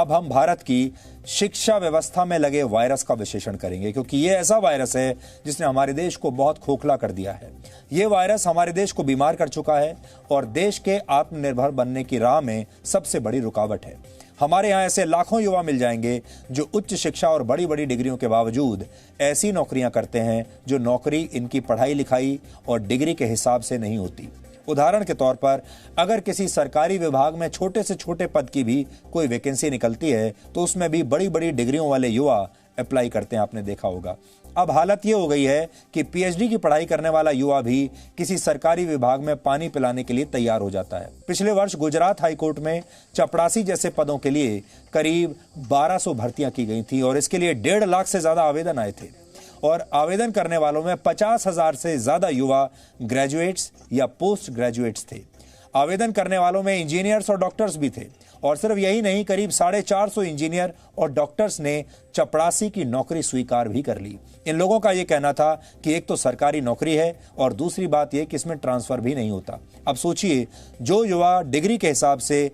अब हम भारत की शिक्षा व्यवस्था में लगे वायरस का विश्लेषण करेंगे, क्योंकि ये ऐसा वायरस है जिसने हमारे देश को बहुत खोखला कर दिया है। ये वायरस हमारे देश को बीमार कर चुका है और देश के आत्मनिर्भर बनने की राह में सबसे बड़ी रुकावट है। हमारे यहाँ ऐसे लाखों युवा मिल जाएंगे जो उच्च शिक्षा और बड़ी बड़ी डिग्रियों के बावजूद ऐसी नौकरियां करते हैं जो नौकरी इनकी पढ़ाई लिखाई और डिग्री के हिसाब से नहीं होती। उदाहरण के तौर पर अगर किसी सरकारी विभाग में छोटे से छोटे पद की भी कोई वैकेंसी निकलती है तो उसमें भी बड़ी बड़ी डिग्रियों वाले युवा अप्लाई करते हैं, आपने देखा होगा। अब हालत ये हो गई है कि पीएचडी की पढ़ाई करने वाला युवा भी किसी सरकारी विभाग में पानी पिलाने के लिए तैयार हो जाता है। पिछले वर्ष गुजरात हाईकोर्ट में चपरासी जैसे पदों के लिए करीब 1200 भर्तियां की गई थी और इसके लिए 1.5 लाख से ज्यादा आवेदन आए थे और आवेदन करने वालों में 50,000 से ज्यादा युवा ग्रेजुएट्स या पोस्ट ग्रेजुएट्स थे। आवेदन करने वालों में इंजीनियर्स और डॉक्टर्स भी थे और सिर्फ यही नहीं, करीब 450 इंजीनियर और डॉक्टर्स ने चपरासी की नौकरी स्वीकार भी कर ली। इन लोगों का यह कहना था कि एक तो सरकारी नौकरी है और दूसरी बात यह कि इसमें ट्रांसफर भी नहीं होता। अब सोचिए, जो युवा डिग्री के हिसाब से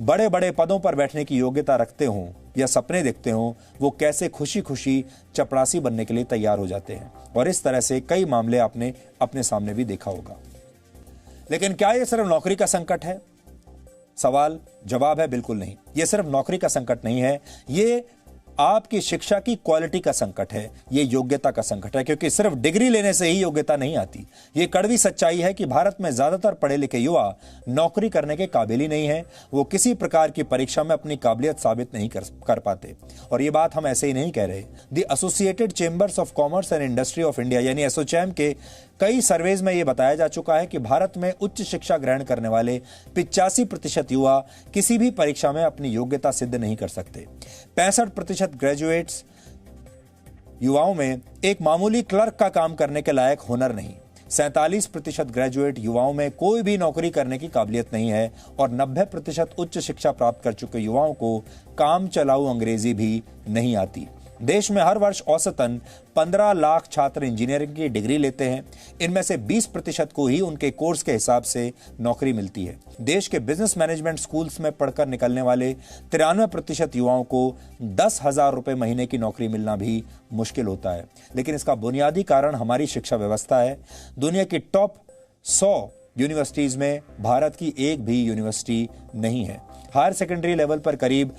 बड़े बड़े पदों पर बैठने की योग्यता रखते हों या सपने देखते हों, वो कैसे खुशी खुशी चपरासी बनने के लिए तैयार हो जाते हैं। और इस तरह से कई मामले आपने अपने सामने भी देखा होगा। लेकिन क्या यह सिर्फ नौकरी का संकट है? सवाल जवाब है बिल्कुल नहीं। यह सिर्फ नौकरी का संकट नहीं है, ये आपकी शिक्षा की क्वालिटी का संकट है, ये योग्यता का संकट है, क्योंकि सिर्फ डिग्री लेने से ही योग्यता नहीं आती। ये कड़वी सच्चाई है कि भारत में ज्यादातर पढ़े लिखे युवा नौकरी करने के काबिल ही नहीं है। वो किसी प्रकार की परीक्षा में अपनी काबिलियत साबित नहीं कर पाते। और ये बात हम ऐसे ही नहीं कह रहे। The associated chambers of commerce and industry of India यानी एसोचैम के कई सर्वेज में यह बताया जा चुका है कि भारत में उच्च शिक्षा ग्रहण करने वाले 85% युवा किसी भी परीक्षा में अपनी योग्यता सिद्ध नहीं कर सकते। 65% ग्रेजुएट्स युवाओं में एक मामूली क्लर्क का काम करने के लायक हुनर नहीं। 47% ग्रेजुएट युवाओं में कोई भी नौकरी करने की काबिलियत नहीं है और 90% उच्च शिक्षा प्राप्त कर चुके युवाओं को काम चलाऊ अंग्रेजी भी नहीं आती। देश में हर वर्ष औसतन 15 लाख छात्र इंजीनियरिंग की डिग्री लेते हैं। इनमें से 20% को ही उनके कोर्स के हिसाब से नौकरी मिलती है। देश के बिजनेस मैनेजमेंट स्कूल्स में पढ़कर निकलने वाले 93% युवाओं को 10,000 रुपए महीने की नौकरी मिलना भी मुश्किल होता है। लेकिन इसका बुनियादी कारण हमारी शिक्षा व्यवस्था है। दुनिया की टॉप 100 यूनिवर्सिटीज में भारत की एक भी यूनिवर्सिटी नहीं है। हायर सेकेंडरी लेवल पर करीब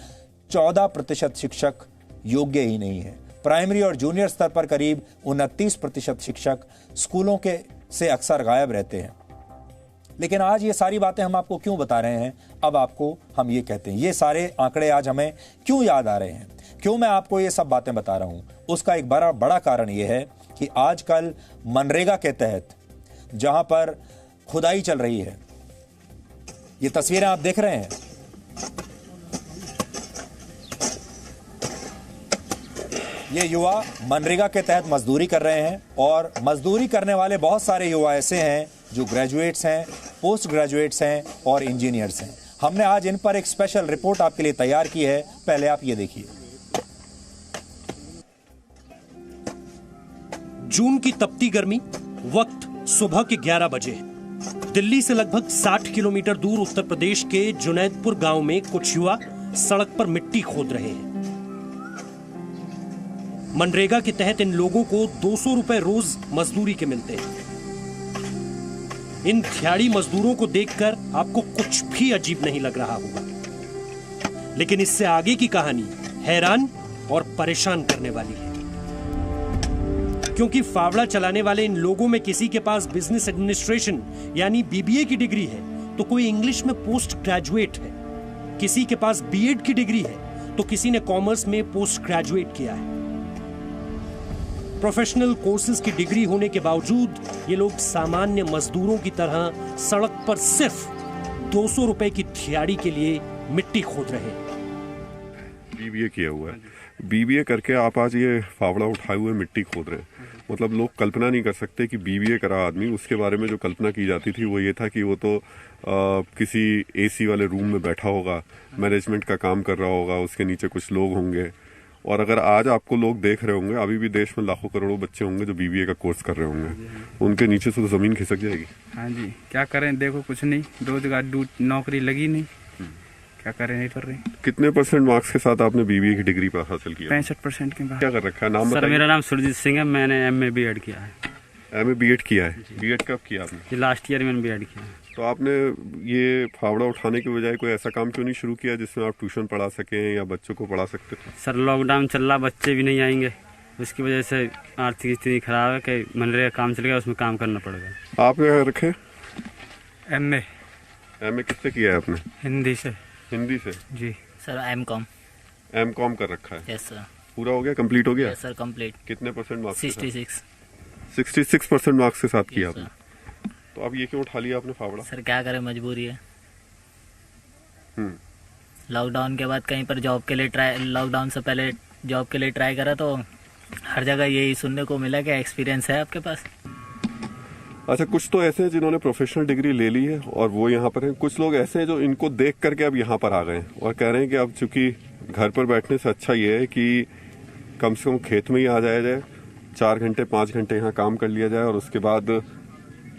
14% शिक्षक योग्य ही नहीं है। प्राइमरी और जूनियर स्तर पर करीब 29% शिक्षक स्कूलों के से अक्सर गायब रहते हैं। लेकिन आज ये सारी बातें हम आपको क्यों बता रहे हैं? अब आपको हम ये कहते हैं, ये सारे आंकड़े आज हमें क्यों याद आ रहे हैं, क्यों मैं आपको ये सब बातें बता रहा हूं? उसका एक बड़ा कारण यह है कि आजकल मनरेगा के तहत जहां पर खुदाई चल रही है, ये तस्वीरें आप देख रहे हैं, ये युवा मनरेगा के तहत मजदूरी कर रहे हैं और मजदूरी करने वाले बहुत सारे युवा ऐसे हैं जो ग्रेजुएट्स हैं, पोस्ट ग्रेजुएट्स हैं और इंजीनियर्स हैं। हमने आज इन पर एक स्पेशल रिपोर्ट आपके लिए तैयार की है। पहले आप ये देखिए। जून की तपती गर्मी, वक्त सुबह के 11 बजे। दिल्ली से लगभग 60 किलोमीटर दूर उत्तर प्रदेश के जुनैदपुर गांव में कुछ युवा सड़क पर मिट्टी खोद रहे हैं। मनरेगा के तहत इन लोगों को 200 रुपए रोज मजदूरी के मिलते हैं। इन दिहाड़ी मजदूरों को देखकर आपको कुछ भी अजीब नहीं लग रहा होगा, लेकिन इससे आगे की कहानी हैरान और परेशान करने वाली है, क्योंकि फावड़ा चलाने वाले इन लोगों में किसी के पास बिजनेस एडमिनिस्ट्रेशन यानी बीबीए की डिग्री है तो कोई इंग्लिश में पोस्ट ग्रेजुएट है, किसी के पास बीएड की डिग्री है तो किसी ने कॉमर्स में पोस्ट ग्रेजुएट किया है। प्रोफेशनल कोर्सेज की डिग्री होने के बावजूद ये लोग सामान्य मजदूरों की तरह सड़क पर सिर्फ 200 रुपए की दिहाड़ी के लिए मिट्टी खोद रहे हैं। बीबीए किया हुआ है, बीबीए करके आप आज ये फावड़ा उठाए हुए मिट्टी खोद रहे हैं। मतलब लोग कल्पना नहीं कर सकते कि बीबीए करा आदमी, उसके बारे में जो कल्पना की जाती थी वो ये था कि वो तो किसी एसी वाले रूम में बैठा होगा, मैनेजमेंट का काम कर रहा होगा, उसके नीचे कुछ लोग होंगे। और अगर आज आपको लोग देख रहे होंगे, अभी भी देश में लाखों करोड़ों बच्चे होंगे जो बीबीए का कोर्स कर रहे होंगे, उनके नीचे से तो जमीन खिसक जाएगी। हाँ जी, क्या करें, देखो कुछ नहीं, रोजगार नौकरी लगी नहीं। क्या करें, नहीं कर रही। कितने परसेंट मार्क्स के साथ आपने बीबीए की डिग्री पर हासिल किया? 65% के बाद। क्या कर रखा है? नाम सर बताइए। मेरा नाम सुरजीत सिंह है, मैंने MA BEd किया है। MA BEd किया है? BEd कब किया आपने? ये लास्ट ईयर मैंने BEd किया है। तो आपने ये फावड़ा उठाने के बजाय कोई ऐसा काम क्यों नहीं शुरू किया जिसमें आप ट्यूशन पढ़ा सकें या बच्चों को पढ़ा सकते थे? सर लॉकडाउन चल रहा, बच्चे भी नहीं आएंगे, उसकी वजह से आर्थिक स्थिति खराब है कि मनरेगा काम चल गया, उसमें काम करना पड़ेगा। आपने क्या रखे? MA किससे किया है आपने? हिंदी से। हिंदी से? जी सर M.Com। M.Com कर रखा है? Yes sir. पूरा हो गया, कंप्लीट हो गया? Yes sir, complete. कितने परसेंट मार्क्स? 66% मार्क्स के साथ किया Yes, आपने। तो अब ये क्यों उठा लिया आपने फावड़ा? सर क्या करें, मजबूरी है। हम्म। लॉकडाउन के बाद कहीं पर जॉब के लिए लॉकडाउन से पहले जॉब के लिए ट्राई करा तो हर जगह यही सुनने को मिला कि एक्सपीरियंस है आपके पास। अच्छा, कुछ तो ऐसे हैं जिन्होंने प्रोफेशनल डिग्री ले ली है और वो यहाँ पर हैं। कुछ लोग ऐसे हैं जो इनको देख करके अब यहाँ पर आ गए हैं और कह रहे हैं कि अब चूंकि घर पर बैठने से अच्छा ये है कि कम से कम खेत में ही आ जाया जाए, 4 घंटे 5 घंटे यहाँ काम कर लिया जाए और उसके बाद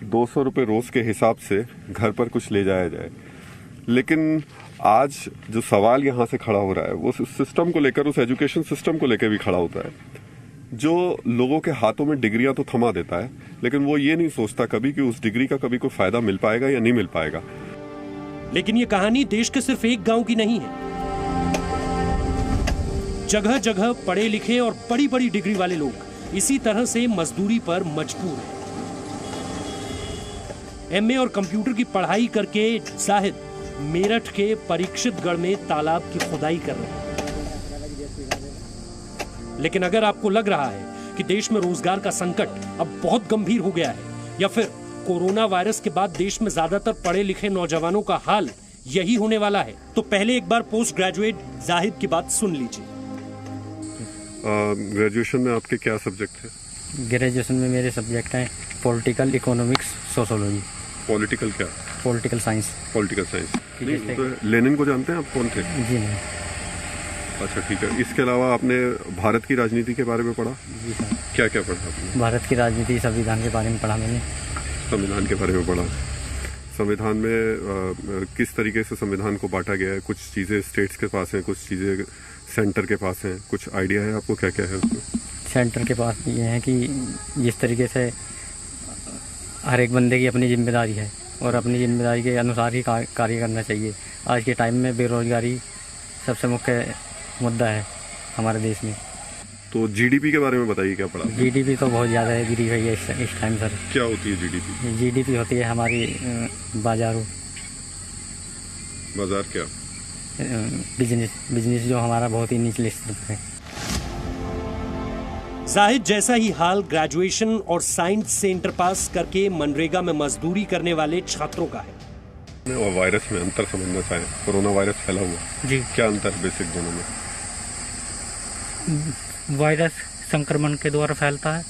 200 रुपये रोज के हिसाब से घर पर कुछ ले जाया जाए। लेकिन आज जो सवाल यहाँ से खड़ा हो रहा है वो उस सिस्टम को लेकर, उस एजुकेशन सिस्टम को लेकर भी खड़ा होता है जो लोगों के हाथों में डिग्रियां तो थमा देता है, लेकिन वो ये नहीं सोचता कभी कि उस डिग्री का कभी कोई फायदा मिल पाएगा या नहीं मिल पाएगा। लेकिन ये कहानी देश के सिर्फ एक गांव की नहीं है। जगह जगह पढ़े लिखे और बड़ी बड़ी डिग्री वाले लोग इसी तरह से मजदूरी पर मजबूर हैं। MA और कंप्यूटर की पढ़ाई करके जाहिद मेरठ के परीक्षितगढ़ में तालाब की खुदाई कर रहे हैं। लेकिन अगर आपको लग रहा है कि देश में रोजगार का संकट अब बहुत गंभीर हो गया है या फिर कोरोना वायरस के बाद देश में ज्यादातर पढ़े लिखे नौजवानों का हाल यही होने वाला है, तो पहले एक बार पोस्ट ग्रेजुएट जाहिद की बात सुन लीजिए। ग्रेजुएशन में आपके क्या सब्जेक्ट है? ग्रेजुएशन में मेरे सब्जेक्ट हैं पॉलिटिकल, इकोनॉमिक्स, सोशोलॉजी। पॉलिटिकल क्या? Political science. Political science. तो लेनिन को जानते हैं आप, कौन थे? जी नहीं। अच्छा ठीक है। इसके अलावा आपने भारत की राजनीति के बारे में पढ़ा? जी सर। क्या क्या पढ़ा आपने? भारत की राजनीति, संविधान के बारे में पढ़ा मैंने। संविधान के बारे में पढ़ा। संविधान में किस तरीके से संविधान को बांटा गया है? कुछ चीज़ें स्टेट्स के पास हैं, कुछ चीज़ें सेंटर के पास हैं, कुछ आइडिया है आपको क्या क्या है उसमें? सेंटर के पास ये है कि जिस तरीके से हर एक बंदे की अपनी जिम्मेदारी है और अपनी जिम्मेदारी के अनुसार ही कार्य करना चाहिए। आज के टाइम में बेरोजगारी सबसे मुख्य मुद्दा है हमारे देश में। तो जीडीपी के बारे में बताइए, क्या पढ़ा? जीडीपी तो बहुत ज़्यादा है, गिरी हुई है इस टाइम सर। क्या होती है जीडीपी? जीडीपी होती है हमारी बाजार क्या? बिजनेस जो हमारा बहुत ही निचले स्तर पर है। जाहिद जैसा ही हाल ग्रेजुएशन और साइंस से इंटर पास करके मनरेगा में मजदूरी करने वाले छात्रों का है। और वायरस में अंतर समझना चाहें, कोरोना वायरस फैला हुआ जी, क्या अंतर बेसिक दोनों में? वायरस संक्रमण के द्वारा फैलता है,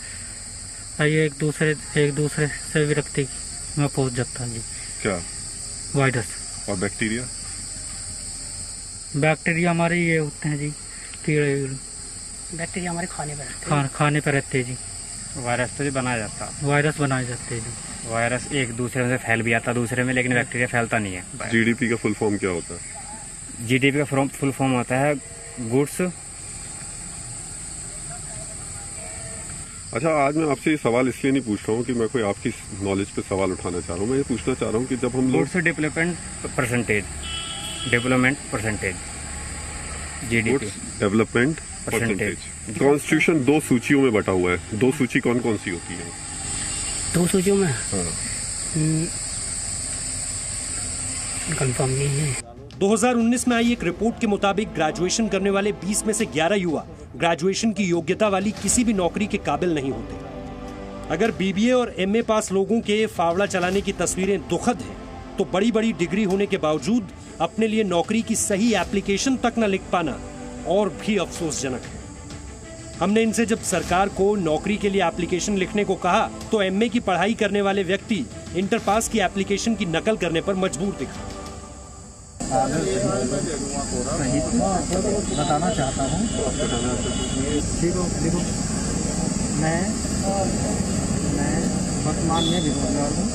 ये एक दूसरे से विरक्ति में पहुंच जाता है जी। क्या वायरस? और बैक्टीरिया? बैक्टीरिया हमारे ये होते हैं जी, कीड़े। बैक्टीरिया हमारे खाने पर रहते हैं जी। वायरस तो बनाया जाता है, वायरस बनाए जाते हैं जी। वायरस एक दूसरे में फैल भी जाता है दूसरे में, लेकिन बैक्टीरिया फैलता नहीं है। जीडीपी का फुल फॉर्म क्या होता है? जीडीपी का फुल फॉर्म होता है गुड्स। अच्छा, आज मैं आपसे ये सवाल इसलिए नहीं पूछ रहा हूँ कि मैं कोई आपकी नॉलेज पे सवाल उठाना चाह रहा हूँ। मैं ये पूछना चाह रहा हूँ कि जब हम लोग goods development percentage GDP development percentage. Constitution 2 सूचियों में बटा हुआ है। 2 सूची कौन कौन सी होती है? 2 सूचियों में? हाँ। कंफर्म नहीं है। 2019 में आई एक रिपोर्ट के मुताबिक ग्रेजुएशन करने वाले 20 में से 11 युवा ग्रेजुएशन की योग्यता वाली किसी भी नौकरी के काबिल नहीं होते। अगर बीबीए और एमए पास लोगों के फावड़ा चलाने की तस्वीरें दुखद हैं, तो बड़ी बड़ी डिग्री होने के बावजूद अपने लिए नौकरी की सही एप्लीकेशन तक न लिख पाना और भी अफसोसजनक है। हमने इनसे जब सरकार को नौकरी के लिए एप्लीकेशन लिखने को कहा तो एमए की पढ़ाई करने वाले व्यक्ति इंटर पास की एप्लीकेशन की नकल करने पर मजबूर दिखा। बताना चाहता हूँ, देखो मैं वर्तमान में बेरोजगार हूँ।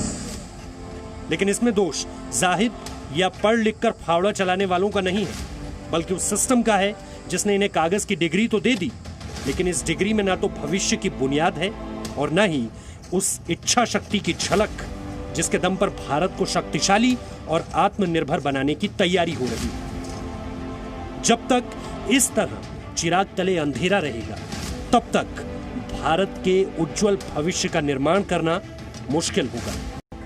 लेकिन इसमें दोष जाहिद यह पढ़ लिख कर फावड़ा चलाने वालों का नहीं है, बल्कि उस सिस्टम का है जिसने इन्हें कागज की डिग्री तो दे दी, लेकिन इस डिग्री में ना तो भविष्य की बुनियाद है और ना ही उस इच्छा शक्ति की झलक जिसके दम पर भारत को शक्तिशाली और आत्मनिर्भर बनाने की तैयारी हो रही है। जब तक इस तरह चिराग तले अंधेरा रहेगा, तब तक भारत के उज्जवल भविष्य का निर्माण करना मुश्किल होगा।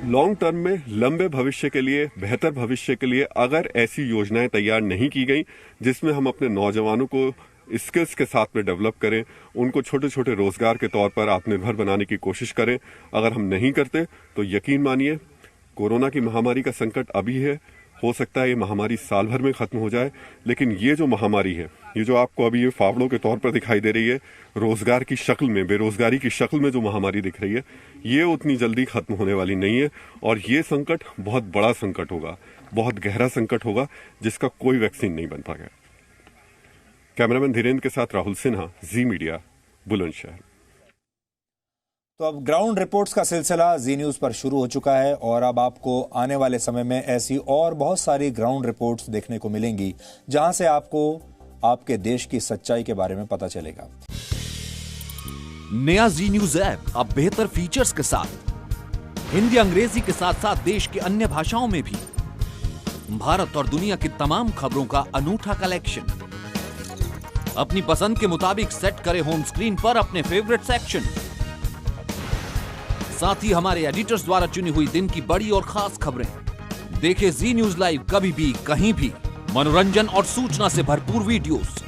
लॉन्ग टर्म में, लंबे भविष्य के लिए, बेहतर भविष्य के लिए अगर ऐसी योजनाएं तैयार नहीं की गई जिसमें हम अपने नौजवानों को स्किल्स के साथ में डेवलप करें, उनको छोटे छोटे रोजगार के तौर पर आत्मनिर्भर बनाने की कोशिश करें, अगर हम नहीं करते तो यकीन मानिए कोरोना की महामारी का संकट अभी है, हो सकता है ये महामारी साल भर में खत्म हो जाए, लेकिन ये जो महामारी है, ये जो आपको अभी ये फावड़ों के तौर पर दिखाई दे रही है, रोजगार की शक्ल में, बेरोजगारी की शक्ल में जो महामारी दिख रही है, ये उतनी जल्दी खत्म होने वाली नहीं है और ये संकट बहुत बड़ा संकट होगा, बहुत गहरा संकट होगा जिसका कोई वैक्सीन नहीं बन पाएगा। कैमरामैन धीरेन्द्र के साथ राहुल सिन्हा, जी मीडिया, बुलंदशहर। तो अब ग्राउंड रिपोर्ट्स का सिलसिला जी न्यूज पर शुरू हो चुका है और अब आपको आने वाले समय में ऐसी और बहुत सारी ग्राउंड रिपोर्ट्स देखने को मिलेंगी जहां से आपको आपके देश की सच्चाई के बारे में पता चलेगा। नया जी न्यूज ऐप अब बेहतर फीचर्स के साथ हिंदी अंग्रेजी के साथ साथ देश की अन्य भाषाओं में भी भारत और दुनिया की तमाम खबरों का अनूठा कलेक्शन। अपनी पसंद के मुताबिक सेट करें होम स्क्रीन पर अपने फेवरेट सेक्शन। साथ ही हमारे एडिटर्स द्वारा चुनी हुई दिन की बड़ी और खास खबरें। देखें जी न्यूज लाइव कभी भी कहीं भी। मनोरंजन और सूचना से भरपूर वीडियोस,